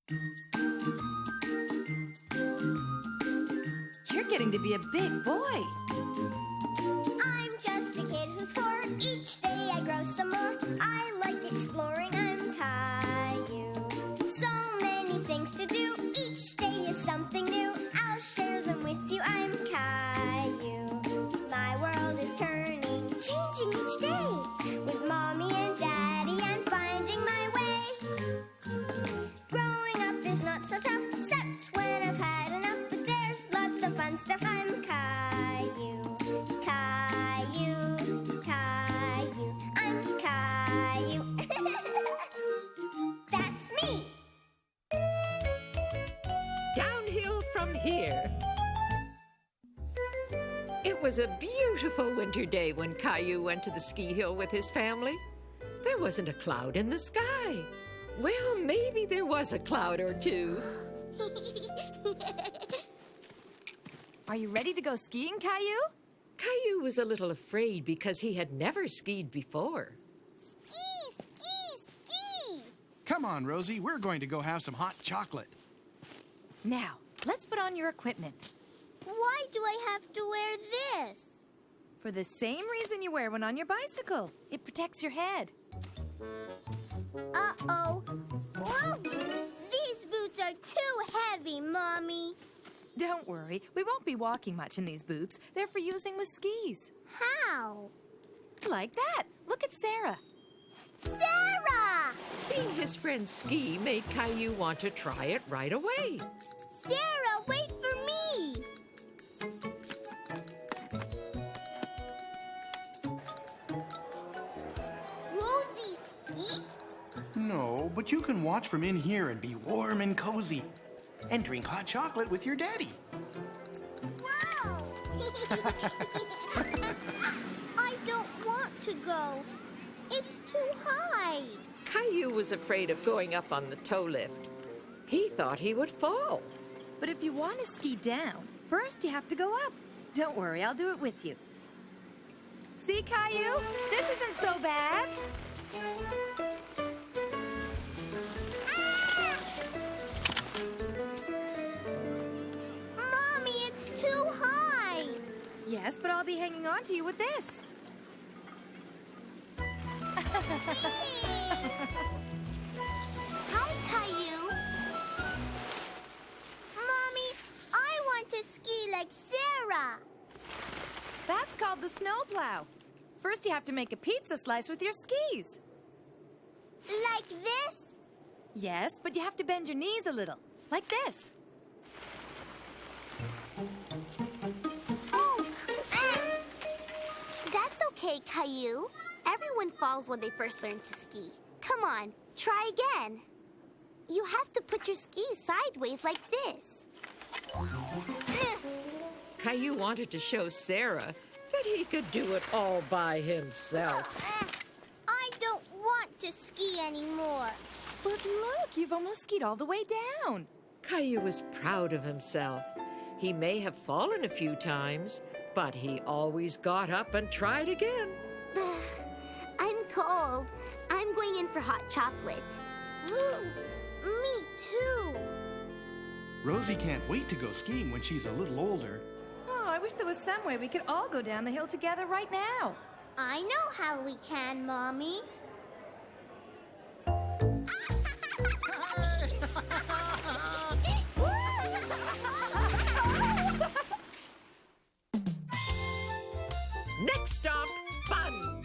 You're getting to be a big boy. I'm just a kid who's 4. Each day I grow some more. I like exploring. I'm Caillou. So many things to do. Each day is something new. I'll share them with you. I'm Caillou. My world is turning, changing each day. With Mommy and Daddy, I'm finding my way. Growing up is not so tough, except when I've had enough. But there's lots of fun stuff. I'm Caillou. Caillou, Caillou, I'm Caillou. That's me. Downhill from here. It was a beautiful winter day when Caillou went to the ski hill with his family. There wasn't a cloud in the sky. Well, maybe there was a cloud or two. Are you ready to go skiing, Caillou? Caillou was a little afraid because he had never skied before. Ski, ski, ski. Come on, Rosie. We're going to go have some hot chocolate. Now, let's put on your equipment. Why do I have to wear this? For the same reason you wear one on your bicycle. It protects your head. Uh-oh. Whoa! These boots are too heavy, Mommy. Don't worry, we won't be walking much in these boots. They're for using with skis. How? Like that. Look at Sarah. Sarah! Seeing his friend ski made Caillou want to try it right away. Sarah, wait for me! Rosie, ski? No, but you can watch from in here and be warm and cozy. And drink hot chocolate with your daddy. Wow! I don't want to go. It's too high. Caillou was afraid of going up on the toe lift. He thought he would fall. But if you want to ski down, first you have to go up. Don't worry, I'll do it with you. See, Caillou? This isn't so bad. Mommy, it's too high. Yes, but I'll be hanging on to you with this. Hi, Caillou. Mommy, I want to ski like Sarah. That's called the snowplow. First you have to make a pizza slice with your skis. Like this? Yes, but you have to bend your knees a little, like this. Oh, That's okay, Caillou. Everyone falls when they first learn to ski. Come on, try again. You have to put your skis sideways like this. Caillou wanted to show Sarah that he could do it all by himself. I don't want to ski anymore. But look, you've almost skied all the way down. Caillou was proud of himself. He may have fallen a few times, but he always got up and tried again. I'm cold. I'm going in for hot chocolate. Woo! Me too. Rosie can't wait to go skiing when she's a little older. Oh, I wish there was some way we could all go down the hill together right now. I know how we can, Mommy. Next stop, fun!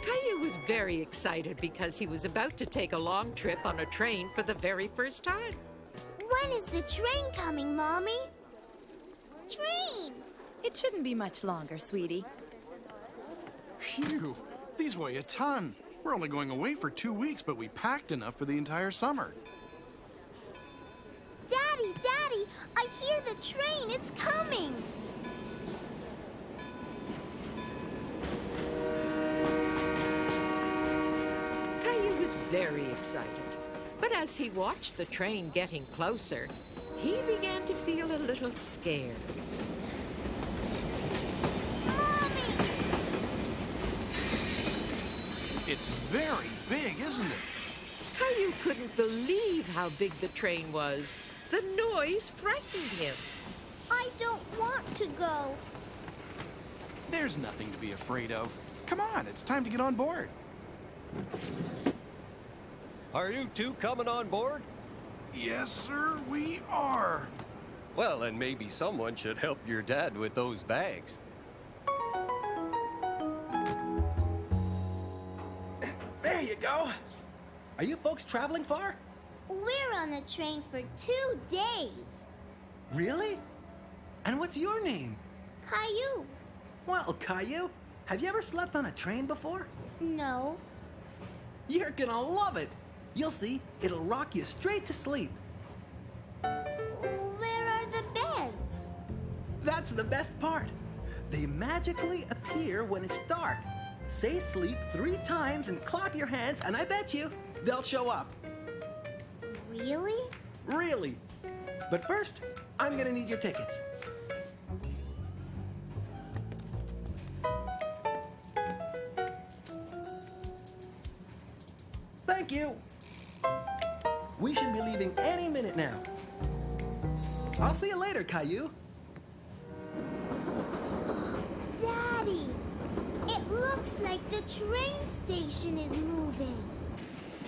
Caillou was very excited because he was about to take a long trip on a train for the very first time. When is the train coming, Mommy? Train! It shouldn't be much longer, sweetie. Phew, these weigh a ton. We're only going away for 2 weeks, but we packed enough for the entire summer. Daddy, Daddy, I hear the train. It's coming. Caillou was very excited. But as he watched the train getting closer, he began to feel a little scared. Mommy! It's very big, isn't it? Caillou couldn't believe how big the train was. The noise frightened him. I don't want to go. There's nothing to be afraid of. Come on, it's time to get on board. Are you two coming on board? Yes, sir, we are. Well, then maybe someone should help your dad with those bags. There you go. Are you folks traveling far? We're on the train for 2 days. Really? And what's your name? Caillou. Well, Caillou, have you ever slept on a train before? No. You're gonna love it. You'll see, it'll rock you straight to sleep. Where are the beds? That's the best part. They magically appear when it's dark. Say sleep 3 times and clap your hands, and I bet you they'll show up. Really? Really. But first, I'm gonna need your tickets. Thank you. We should be leaving any minute now. I'll see you later, Caillou. Daddy, it looks like the train station is moving.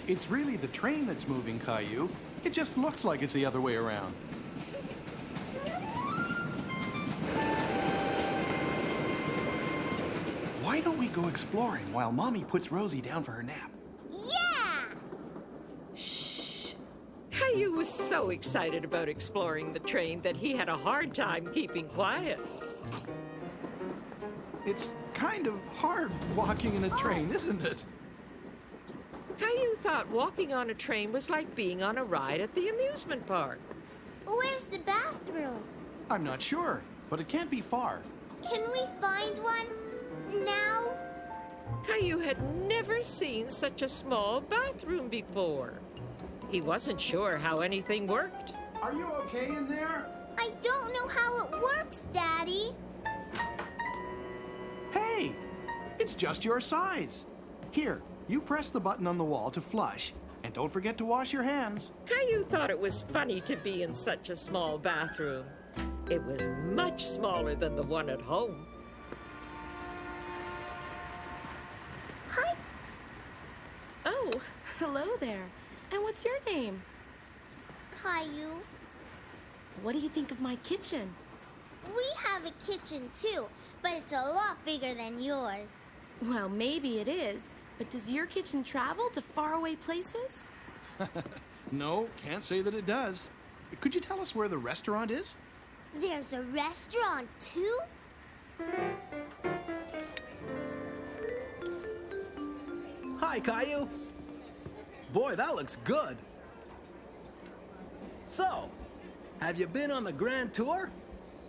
It's really the train that's moving, Caillou. It just looks like it's the other way around. Why don't we go exploring while Mommy puts Rosie down for her nap? Yeah! Caillou was so excited about exploring the train that he had a hard time keeping quiet. It's kind of hard walking in a train, isn't it? Caillou thought walking on a train was like being on a ride at the amusement park. Where's the bathroom? I'm not sure, but it can't be far. Can we find one now? Caillou had never seen such a small bathroom before. He wasn't sure how anything worked. Are you okay in there? I don't know how it works, Daddy. Hey, it's just your size. Here, you press the button on the wall to flush, and don't forget to wash your hands. Caillou thought it was funny to be in such a small bathroom. It was much smaller than the one at home. Hi. Oh, hello there. And what's your name? Caillou. What do you think of my kitchen? We have a kitchen too, but it's a lot bigger than yours. Well, maybe it is. But does your kitchen travel to faraway places? No, can't say that it does. Could you tell us where the restaurant is? There's a restaurant too? Hi, Caillou. Boy, that looks good. So, have you been on the grand tour?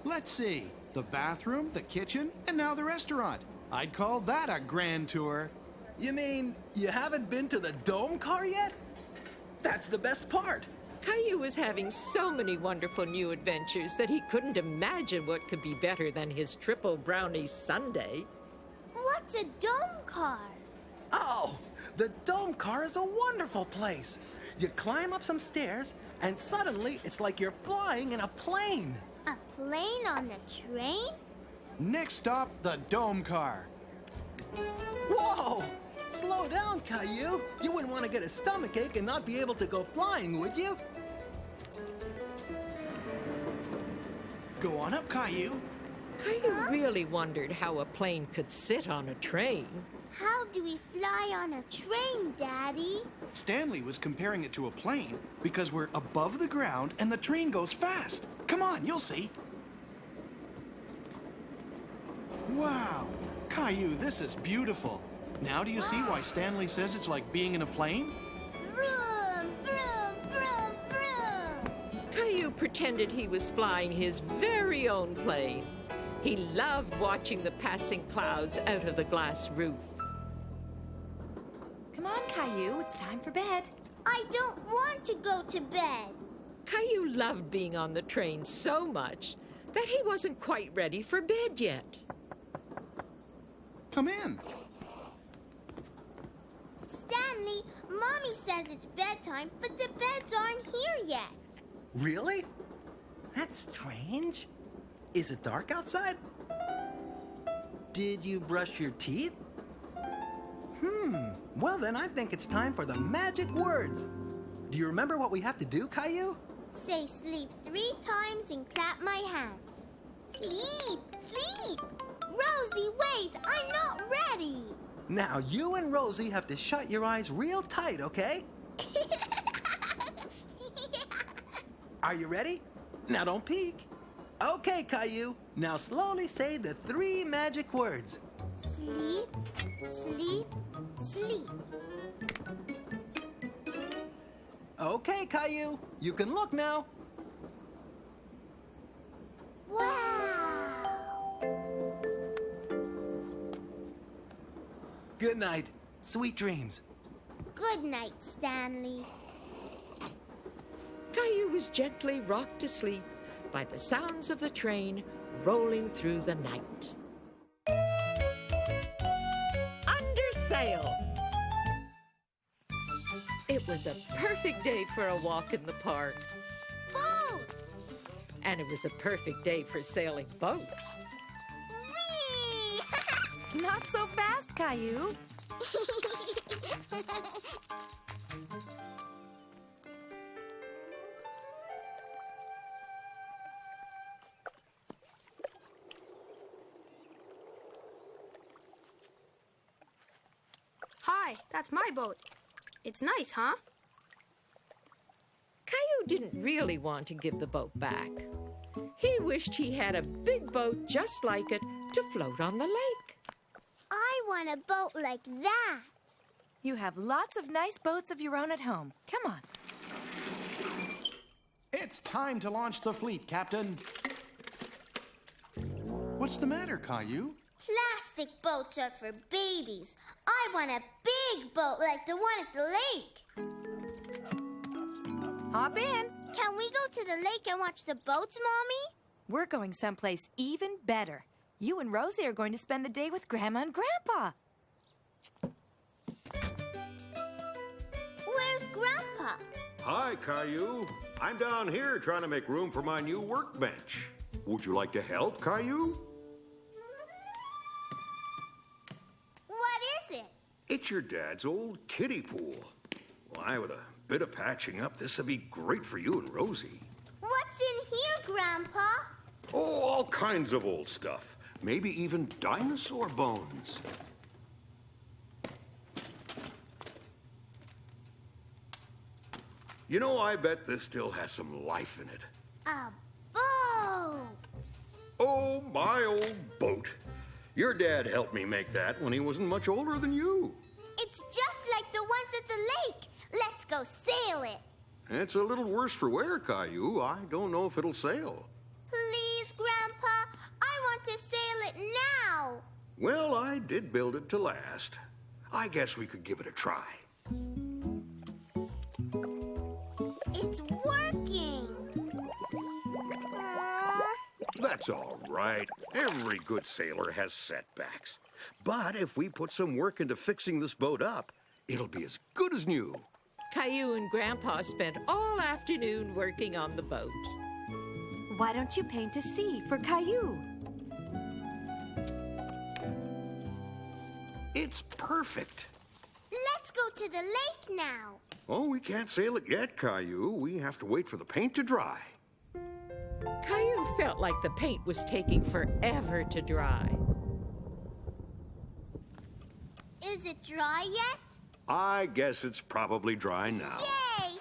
Let's see. The bathroom, the kitchen, and now the restaurant. I'd call that a grand tour. You mean you haven't been to the dome car yet? That's the best part. Caillou was having so many wonderful new adventures that he couldn't imagine what could be better than his triple brownie sundae. What's a dome car? Oh, the dome car is a wonderful place. You climb up some stairs, and suddenly it's like you're flying in a plane. A plane on the train? Next stop, the dome car. Whoa! Slow down, Caillou. You wouldn't want to get a stomachache and not be able to go flying, would you? Go on up, Caillou. Caillou really wondered how a plane could sit on a train. How do we fly on a train, Daddy? Stanley was comparing it to a plane because we're above the ground and the train goes fast. Come on, you'll see. Wow. Caillou, this is beautiful. Now do you see why Stanley says it's like being in a plane? Vroom, vroom, vroom, vroom. Caillou pretended he was flying his very own plane. He loved watching the passing clouds out of the glass roof. Come on, Caillou, it's time for bed. I don't want to go to bed. Caillou loved being on the train so much that he wasn't quite ready for bed yet. Come in. Stanley, Mommy says it's bedtime, but the beds aren't here yet. Really? That's strange. Is it dark outside? Did you brush your teeth? Well then I think it's time for the magic words. Do you remember what we have to do, Caillou? Say sleep 3 times and clap my hands. Sleep! Sleep! Rosie, wait! I'm not ready! Now you and Rosie have to shut your eyes real tight, okay? Are you ready? Now don't peek. Okay, Caillou. Now slowly say the 3 magic words. Sleep, sleep, sleep. Okay, Caillou. You can look now. Wow! Good night. Sweet dreams. Good night, Stanley. Caillou was gently rocked to sleep by the sounds of the train rolling through the night. Under sail! It was a perfect day for a walk in the park. Boat! And it was a perfect day for sailing boats. Whee! Not so fast, Caillou. Hi, that's my boat. It's nice, huh? Caillou didn't really want to give the boat back. He wished he had a big boat just like it to float on the lake. I want a boat like that. You have lots of nice boats of your own at home. Come on. It's time to launch the fleet, Captain. What's the matter, Caillou? Plastic boats are for babies. I want a big boat like the one at the lake. Hop in. Can we go to the lake and watch the boats, Mommy? We're going someplace even better. You and Rosie are going to spend the day with Grandma and Grandpa. Where's Grandpa? Hi, Caillou. I'm down here trying to make room for my new workbench. Would you like to help, Caillou? What is it? It's your dad's old kiddie pool. Why, with a bit of patching up, this would be great for you and Rosie. What's in here, Grandpa? Oh, all kinds of old stuff. Maybe even dinosaur bones. You know, I bet this still has some life in it. A boat. Oh, my old boat. Your dad helped me make that when he wasn't much older than you. It's just like the ones at the lake. Let's go sail it. It's a little worse for wear, Caillou. I don't know if it'll sail. Please, Grandpa. I want to sail it now. Well, I did build it to last. I guess we could give it a try. It's working. That's all right. Every good sailor has setbacks. But if we put some work into fixing this boat up, it'll be as good as new. Caillou and Grandpa spent all afternoon working on the boat. Why don't you paint a sea for Caillou? It's perfect. Let's go to the lake now. Oh, we can't sail it yet, Caillou. We have to wait for the paint to dry. Caillou felt like the paint was taking forever to dry. Is it dry yet? I guess it's probably dry now. Yay!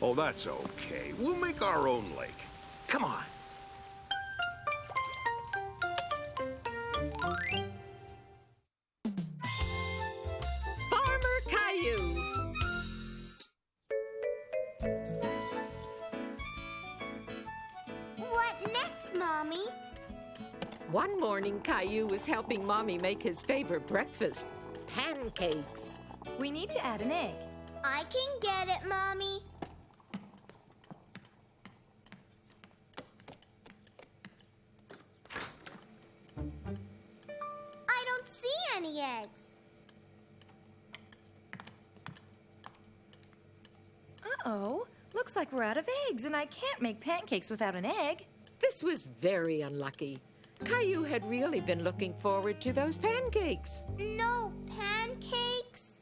Oh, that's okay. We'll make our own lake. Come on. Farmer Caillou! What next, Mommy? One morning, Caillou was helping Mommy make his favorite breakfast, pancakes. We need to add an egg. I can get it, Mommy. I any eggs. Uh-oh. Looks like we're out of eggs, and I can't make pancakes without an egg. This was very unlucky. Caillou had really been looking forward to those pancakes. No pancakes?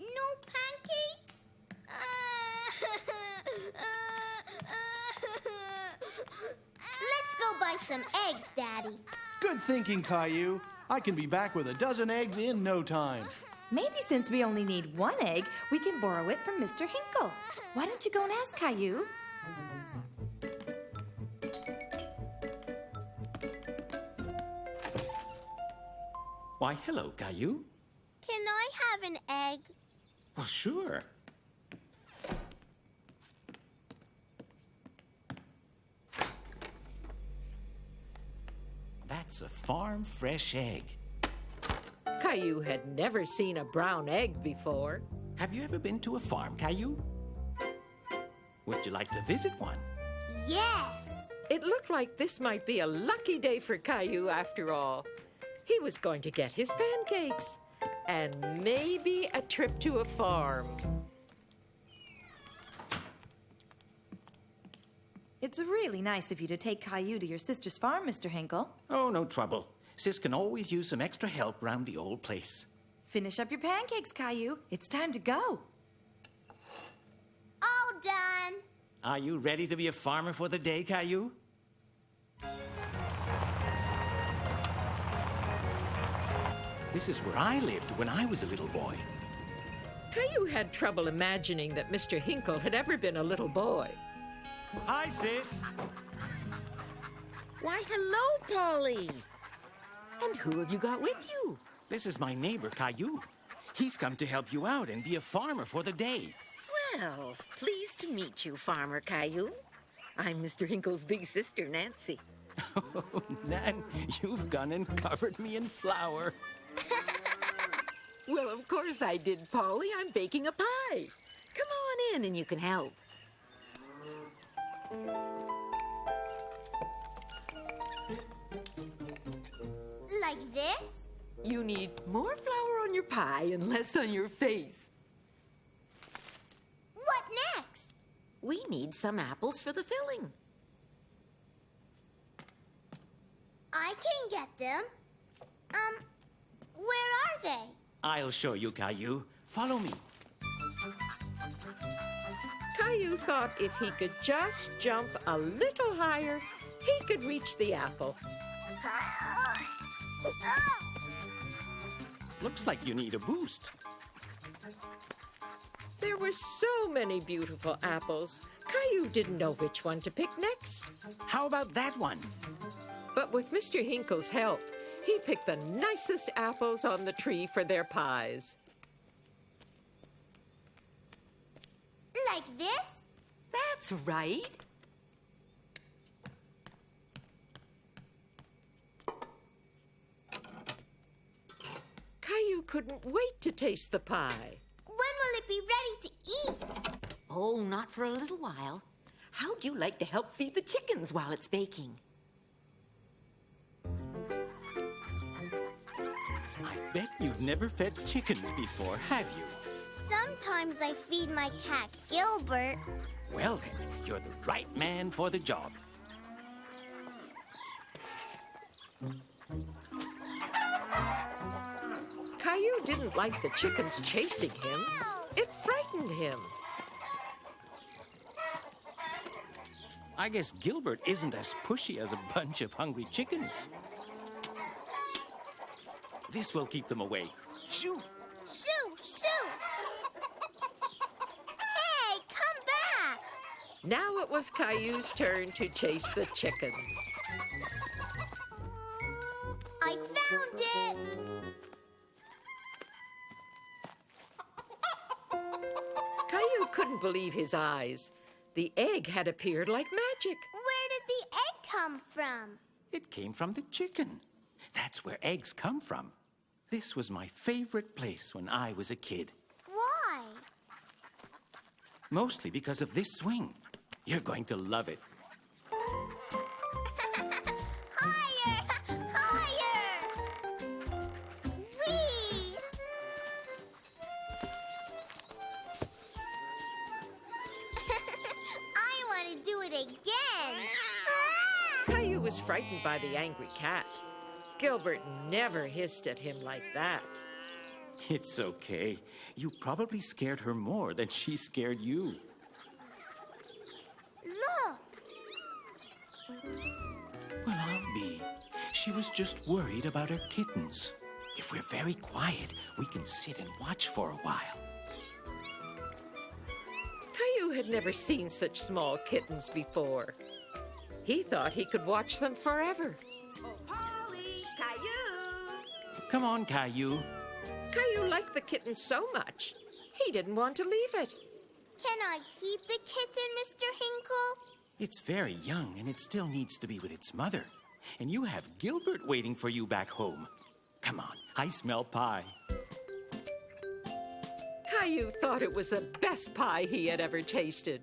No pancakes? Let's go buy some eggs, Daddy. Good thinking, Caillou. I can be back with a dozen eggs in no time. Maybe since we only need one egg, we can borrow it from Mr. Hinkle. Why don't you go and ask Caillou? Why, hello, Caillou. Can I have an egg? Well, sure. That's a farm fresh egg. Caillou had never seen a brown egg before. Have you ever been to a farm, Caillou? Would you like to visit one? Yes. It looked like this might be a lucky day for Caillou after all. He was going to get his pancakes and maybe a trip to a farm. It's really nice of you to take Caillou to your sister's farm, Mr. Hinkle. Oh, no trouble. Sis can always use some extra help round the old place. Finish up your pancakes, Caillou. It's time to go. All done. Are you ready to be a farmer for the day, Caillou? This is where I lived when I was a little boy. Caillou had trouble imagining that Mr. Hinkle had ever been a little boy. Hi, sis. Why, hello, Polly. And who have you got with you? This is my neighbor, Caillou. He's come to help you out and be a farmer for the day. Well, pleased to meet you, Farmer Caillou. I'm Mr. Hinkle's big sister, Nancy. Oh, Nan, you've gone and covered me in flour. Well, of course I did, Polly. I'm baking a pie. Come on in and you can help. Like this? You need more flour on your pie and less on your face. What next? We need some apples for the filling. I can get them. Where are they? I'll show you, Caillou. Follow me. Caillou thought if he could just jump a little higher, he could reach the apple. Looks like you need a boost. There were so many beautiful apples. Caillou didn't know which one to pick next. How about that one? But with Mr. Hinkle's help, he picked the nicest apples on the tree for their pies. Like this? That's right. Caillou couldn't wait to taste the pie. When will it be ready to eat? Oh, not for a little while. How'd you like to help feed the chickens while it's baking? I bet you've never fed chickens before, have you? Sometimes I feed my cat Gilbert. Well then, you're the right man for the job. Caillou didn't like the chickens chasing him. It frightened him. I guess Gilbert isn't as pushy as a bunch of hungry chickens. This will keep them away. Shoo! Shoo! Shoo! Hey, come back! Now it was Caillou's turn to chase the chickens. I found it! Caillou couldn't believe his eyes. The egg had appeared like magic. Where did the egg come from? It came from the chicken. That's where eggs come from. This was my favorite place when I was a kid. Why? Mostly because of this swing. You're going to love it. Higher! Higher! again. Caillou was frightened by the angry cat. Gilbert never hissed at him like that. It's okay. You probably scared her more than she scared you. Look. Well, I'll be. She was just worried about her kittens. If we're very quiet, we can sit and watch for a while. Caillou had never seen such small kittens before. He thought he could watch them forever. Oh, Polly! Caillou! Come on, Caillou. Caillou liked the kitten so much, he didn't want to leave it. Can I keep the kitten, Mr. Hinkle? It's very young and it still needs to be with its mother. And you have Gilbert waiting for you back home. Come on, I smell pie. Caillou thought it was the best pie he had ever tasted,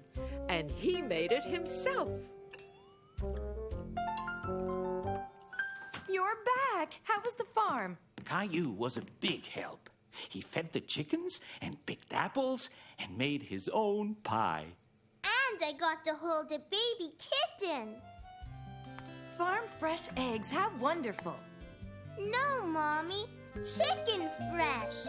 and he made it himself. You're back! How was the farm? Caillou was a big help. He fed the chickens and picked apples and made his own pie. And I got to hold a baby kitten. Farm fresh eggs, how wonderful! No, Mommy. Chicken fresh.